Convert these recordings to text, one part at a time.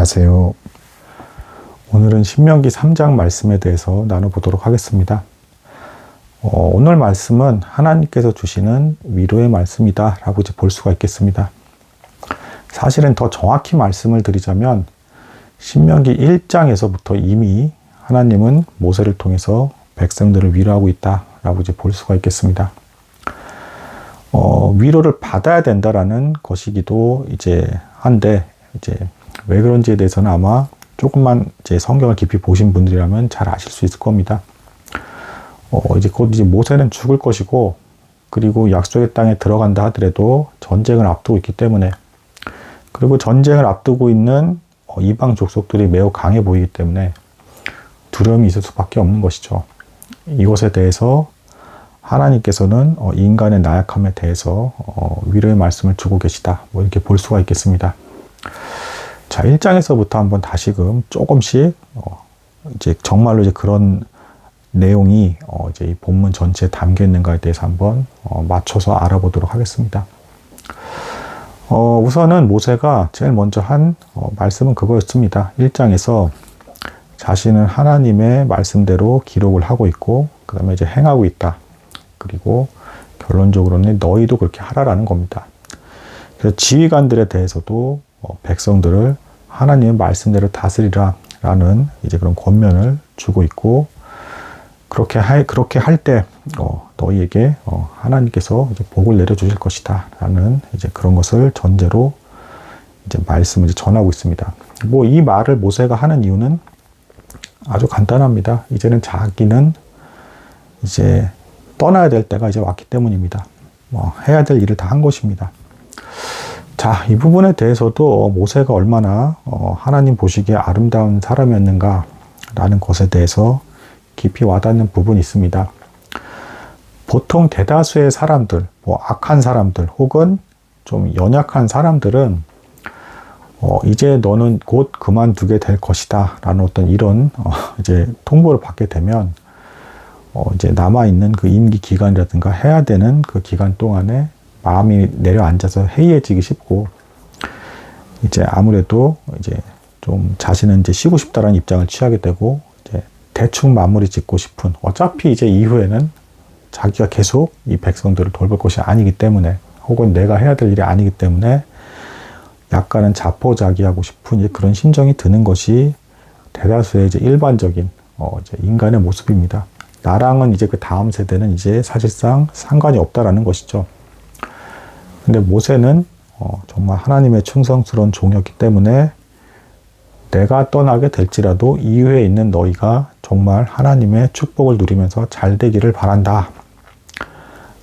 안녕하세요. 오늘은 신명기 3장 말씀에 대해서 나눠보도록 하겠습니다. 오늘 말씀은 하나님께서 주시는 위로의 말씀이다 라고 이제 볼 수가 있겠습니다. 사실은 더 정확히 말씀을 드리자면 신명기 1장에서부터 이미 하나님은 모세를 통해서 백성들을 위로하고 있다 라고 이제 볼 수가 있겠습니다. 위로를 받아야 된다라는 것이기도 이제 한데, 이제 왜 그런지에 대해서는 아마 조금만 이제 성경을 깊이 보신 분들이라면 잘 아실 수 있을 겁니다. 이제 곧 이제 모세는 죽을 것이고, 그리고 약속의 땅에 들어간다 하더라도 전쟁을 앞두고 있기 때문에, 그리고 전쟁을 앞두고 있는 이방 족속들이 매우 강해 보이기 때문에 두려움이 있을 수밖에 없는 것이죠. 이것에 대해서 하나님께서는 인간의 나약함에 대해서 위로의 말씀을 주고 계시다, 뭐 이렇게 볼 수가 있겠습니다. 자, 1장에서부터 한번 다시금 조금씩 이제 정말로 이제 그런 내용이 이제 이 본문 전체에 담겨 있는가에 대해서 한번 맞춰서 알아보도록 하겠습니다. 우선은 모세가 제일 먼저 한 말씀은 그거였습니다. 1장에서 자신은 하나님의 말씀대로 기록을 하고 있고, 그 다음에 이제 행하고 있다. 그리고 결론적으로는 너희도 그렇게 하라라는 겁니다. 그래서 지휘관들에 대해서도 백성들을 하나님의 말씀대로 다스리라 라는 이제 그런 권면을 주고 있고, 그렇게 할 때 너희에게 하나님께서 이제 복을 내려주실 것이다 라는 이제 그런 것을 전제로 이제 말씀을 이제 전하고 있습니다. 뭐 이 말을 모세가 하는 이유는 아주 간단합니다. 이제는 자기는 이제 떠나야 될 때가 이제 왔기 때문입니다. 해야 될 일을 다 한 것입니다. 자, 이 부분에 대해서도 모세가 얼마나 하나님 보시기에 아름다운 사람이었는가 라는 것에 대해서 깊이 와닿는 부분이 있습니다. 보통 대다수의 사람들, 악한 사람들 혹은 좀 연약한 사람들은 이제 너는 곧 그만두게 될 것이다 라는 어떤 이런 이제 통보를 받게 되면 이제 남아있는 그 임기 기간이라든가 해야 되는 그 기간 동안에 마음이 내려앉아서 해이해지기 쉽고, 이제 아무래도 이제 좀 자신은 이제 쉬고 싶다라는 입장을 취하게 되고, 이제 대충 마무리 짓고 싶은, 어차피 이제 이후에는 자기가 계속 이 백성들을 돌볼 것이 아니기 때문에, 혹은 내가 해야 될 일이 아니기 때문에 약간은 자포자기하고 싶은 이제 그런 심정이 드는 것이 대다수의 이제 일반적인 이제 인간의 모습입니다. 나랑은 이제 그 다음 세대는 이제 사실상 상관이 없다라는 것이죠. 근데 모세는 정말 하나님의 충성스러운 종이었기 때문에 내가 떠나게 될지라도 이후에 있는 너희가 정말 하나님의 축복을 누리면서 잘 되기를 바란다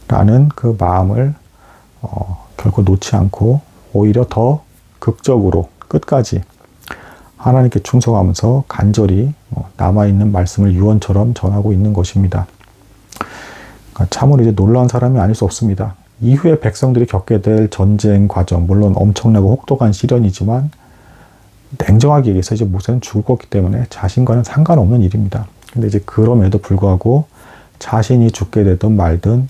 라는 그 마음을 결코 놓지 않고 오히려 더 극적으로 끝까지 하나님께 충성하면서 간절히 남아있는 말씀을 유언처럼 전하고 있는 것입니다. 그러니까 참으로 이제 놀라운 사람이 아닐 수 없습니다. 이후에 백성들이 겪게 될 전쟁 과정, 물론 엄청나고 혹독한 시련이지만 냉정하게 얘기해서 이제 모세는 죽을 거기 때문에 자신과는 상관없는 일입니다. 근데 이제 그럼에도 불구하고 자신이 죽게 되든 말든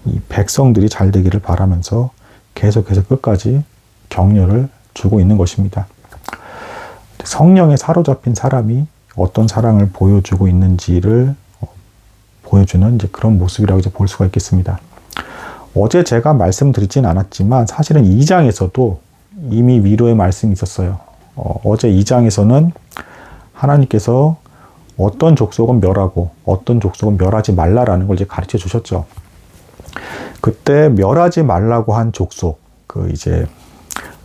이 백성들이 잘 되기를 바라면서 계속해서 끝까지 격려를 주고 있는 것입니다. 성령에 사로잡힌 사람이 어떤 사랑을 보여주고 있는지를 보여주는 이제 그런 모습이라고 이제 볼 수가 있겠습니다. 어제 제가 말씀드리진 않았지만 사실은 2장에서도 이미 위로의 말씀이 있었어요. 어제 2장에서는 하나님께서 어떤 족속은 멸하고 어떤 족속은 멸하지 말라라는 걸 이제 가르쳐 주셨죠. 그때 멸하지 말라고 한 족속, 그 이제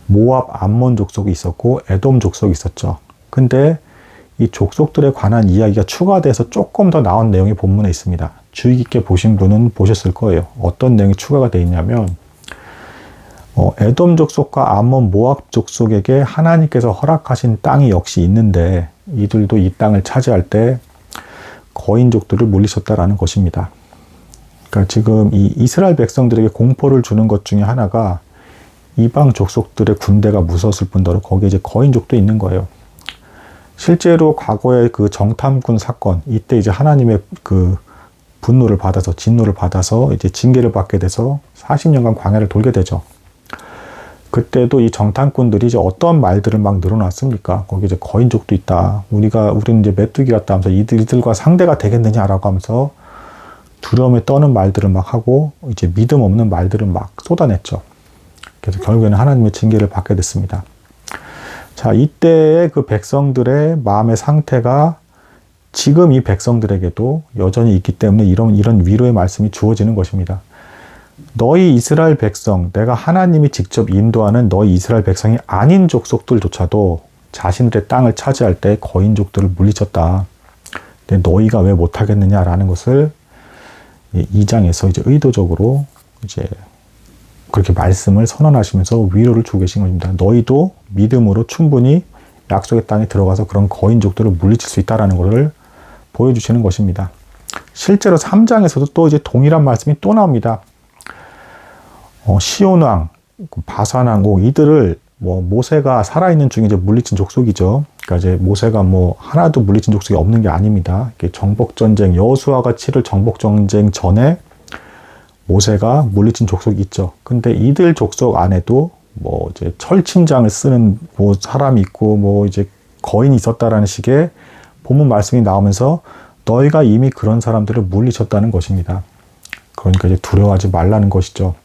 모압, 암몬 족속이 있었고 에돔 족속이 있었죠. 근데 이 족속들에 관한 이야기가 추가돼서 조금 더 나온 내용이 본문에 있습니다. 주의 깊게 보신 분은 보셨을 거예요. 어떤 내용이 추가가 되어 있냐면 에돔 족속과 암몬, 모압 족속에게 하나님께서 허락하신 땅이 역시 있는데 이들도 이 땅을 차지할 때 거인족들을 물리쳤다라는 것입니다. 그러니까 지금 이 이스라엘 백성들에게 공포를 주는 것 중에 하나가 이방 족속들의 군대가 무서웠을 뿐더러 거기에 이제 거인족도 있는 거예요. 실제로 과거의 그 정탐꾼 사건, 이때 이제 하나님의 그 분노를 받아서, 진노를 받아서 이제 징계를 받게 돼서 40년간 광야를 돌게 되죠. 그때도 이 정탐꾼들이 이제 어떤 말들을 막 늘어놨습니까? 거기 이제 거인족도 있다. 우리는 이제 메뚜기 같다 하면서 이들과 상대가 되겠느냐라고 하면서 두려움에 떠는 말들을 막 하고 이제 믿음 없는 말들을 막 쏟아냈죠. 그래서 결국에는 하나님의 징계를 받게 됐습니다. 자, 이때의 그 백성들의 마음의 상태가 지금 이 백성들에게도 여전히 있기 때문에 이런 위로의 말씀이 주어지는 것입니다. 너희 이스라엘 백성, 내가 하나님이 직접 인도하는 너희 이스라엘 백성이 아닌 족속들조차도 자신들의 땅을 차지할 때 거인족들을 물리쳤다. 근데 너희가 왜 못하겠느냐라는 것을 2장에서 이제 의도적으로 이제 그렇게 말씀을 선언하시면서 위로를 주고 계신 겁니다. 너희도 믿음으로 충분히 약속의 땅에 들어가서 그런 거인족들을 물리칠 수 있다라는 것을 보여주시는 것입니다. 실제로 3장에서도 또 이제 동일한 말씀이 또 나옵니다. 시온 왕, 바산 왕, 이들을 모세가 살아있는 중에 이제 물리친 족속이죠. 그러니까 이제 모세가 하나도 물리친 족속이 없는 게 아닙니다. 정복 전쟁, 여호수아가 치를 정복 전쟁 전에 모세가 물리친 족속이 있죠. 근데 이들 족속 안에도 이제 철침장을 쓰는 사람이 있고 이제 거인이 있었다라는 식의 본문 말씀이 나오면서 너희가 이미 그런 사람들을 물리쳤다는 것입니다. 그러니까 이제 두려워하지 말라는 것이죠.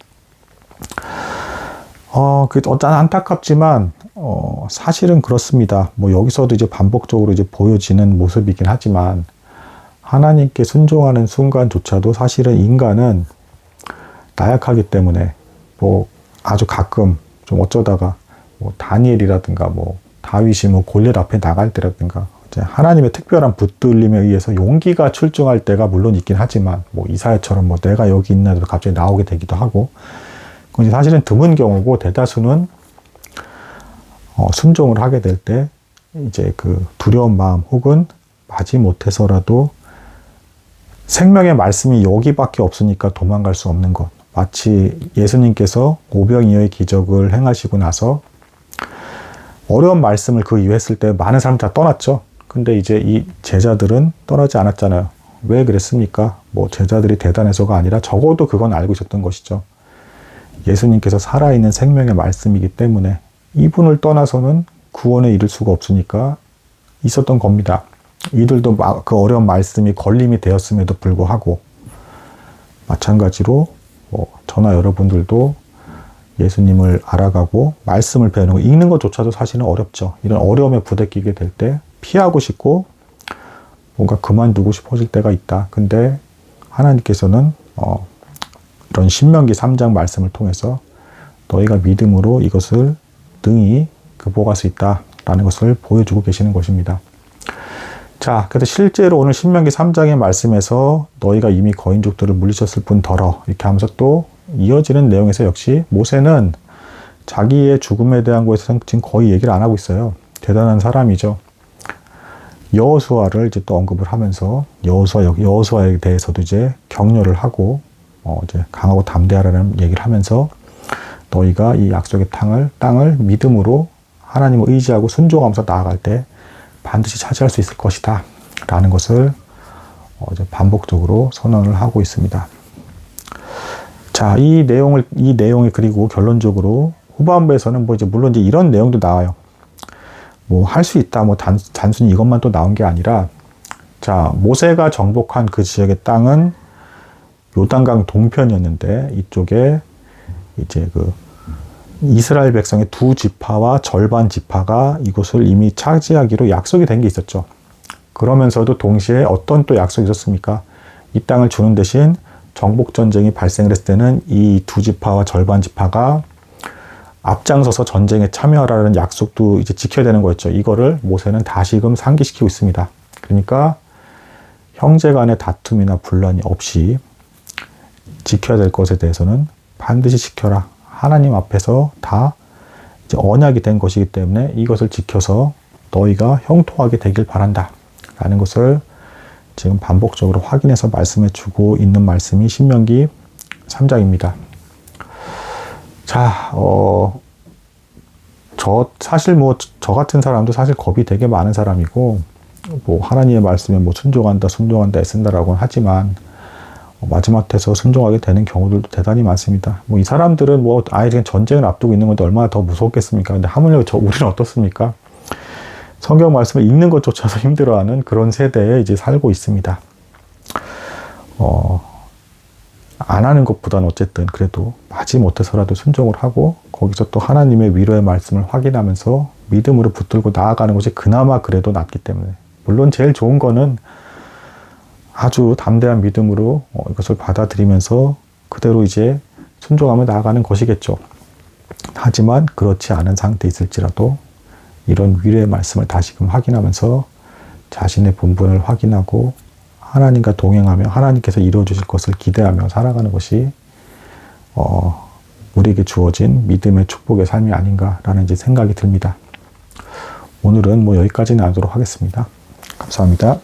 안타깝지만, 사실은 그렇습니다. 여기서도 이제 반복적으로 이제 보여지는 모습이긴 하지만, 하나님께 순종하는 순간조차도 사실은 인간은 나약하기 때문에, 아주 가끔 좀 어쩌다가, 다니엘이라든가, 다윗이 골리앗 앞에 나갈 때라든가, 이제 하나님의 특별한 붙들림에 의해서 용기가 출중할 때가 물론 있긴 하지만, 이사야처럼 내가 여기 있나 해도 갑자기 나오게 되기도 하고, 그건 사실은 드문 경우고 대다수는 순종을 하게 될 때 이제 그 두려운 마음 혹은 마지못해서라도 생명의 말씀이 여기밖에 없으니까 도망갈 수 없는 것. 마치 예수님께서 오병이어의 기적을 행하시고 나서 어려운 말씀을 그 이후에 했을 때 많은 사람들이 다 떠났죠. 근데 이제 이 제자들은 떠나지 않았잖아요. 왜 그랬습니까? 제자들이 대단해서가 아니라 적어도 그건 알고 있었던 것이죠. 예수님께서 살아있는 생명의 말씀이기 때문에 이분을 떠나서는 구원에 이를 수가 없으니까 있었던 겁니다. 이들도 그 어려운 말씀이 걸림이 되었음에도 불구하고 마찬가지로 저나 여러분들도 예수님을 알아가고 말씀을 배우는 거, 읽는 것조차도 사실은 어렵죠. 이런 어려움에 부대끼게 될 때 피하고 싶고 뭔가 그만두고 싶어질 때가 있다. 근데 하나님께서는 이런 신명기 3장 말씀을 통해서 너희가 믿음으로 이것을 능히 극복할 수 있다라는 것을 보여주고 계시는 것입니다. 자, 그래서 실제로 오늘 신명기 3장의 말씀에서 너희가 이미 거인족들을 물리쳤을 뿐더러 이렇게 하면서 또 이어지는 내용에서 역시 모세는 자기의 죽음에 대한 것에서 지금 거의 얘기를 안 하고 있어요. 대단한 사람이죠. 여호수아를 이제 또 언급을 하면서 여호수아에 대해서도 이제 격려를 하고 이제 강하고 담대하라는 얘기를 하면서 너희가 이 약속의 땅을 믿음으로 하나님을 의지하고 순종하면서 나아갈 때 반드시 차지할 수 있을 것이다 라는 것을 이제 반복적으로 선언을 하고 있습니다. 자, 이 내용을 그리고 결론적으로 후반부에서는 이제 물론 이제 이런 내용도 나와요. 할 수 있다, 단순히 이것만 또 나온 게 아니라, 자, 모세가 정복한 그 지역의 땅은 요단강 동편이었는데, 이쪽에 이제 이스라엘 백성의 두 지파와 절반 지파가 이곳을 이미 차지하기로 약속이 된 게 있었죠. 그러면서도 동시에 어떤 또 약속이 있었습니까? 이 땅을 주는 대신 정복전쟁이 발생을 했을 때는 이 두 지파와 절반 지파가 앞장서서 전쟁에 참여하라는 약속도 이제 지켜야 되는 거였죠. 이거를 모세는 다시금 상기시키고 있습니다. 그러니까 형제 간의 다툼이나 분란이 없이 지켜야 될 것에 대해서는 반드시 지켜라. 하나님 앞에서 다 이제 언약이 된 것이기 때문에 이것을 지켜서 너희가 형통하게 되길 바란다. 라는 것을 지금 반복적으로 확인해서 말씀해 주고 있는 말씀이 신명기 3장입니다. 자, 사실 저 같은 사람도 사실 겁이 되게 많은 사람이고, 하나님의 말씀에 순종한다, 애쓴다라고 하지만, 마지못해서 순종하게 되는 경우들도 대단히 많습니다. 뭐 이 사람들은 뭐 아예 그냥 전쟁을 앞두고 있는 건데 얼마나 더 무섭겠습니까? 근데 하물며 우리는 어떻습니까? 성경 말씀을 읽는 것조차도 힘들어하는 그런 세대에 이제 살고 있습니다. 안 하는 것보다는 어쨌든 그래도 마지못해서라도 순종을 하고 거기서 또 하나님의 위로의 말씀을 확인하면서 믿음으로 붙들고 나아가는 것이 그나마 그래도 낫기 때문에, 물론 제일 좋은 거는 아주 담대한 믿음으로 이것을 받아들이면서 그대로 이제 순종하며 나아가는 것이겠죠. 하지만 그렇지 않은 상태에 있을지라도 이런 위로의 말씀을 다시금 확인하면서 자신의 본분을 확인하고 하나님과 동행하며 하나님께서 이루어주실 것을 기대하며 살아가는 것이 우리에게 주어진 믿음의 축복의 삶이 아닌가라는 이제 생각이 듭니다. 오늘은 뭐 여기까지는 하도록 하겠습니다. 감사합니다.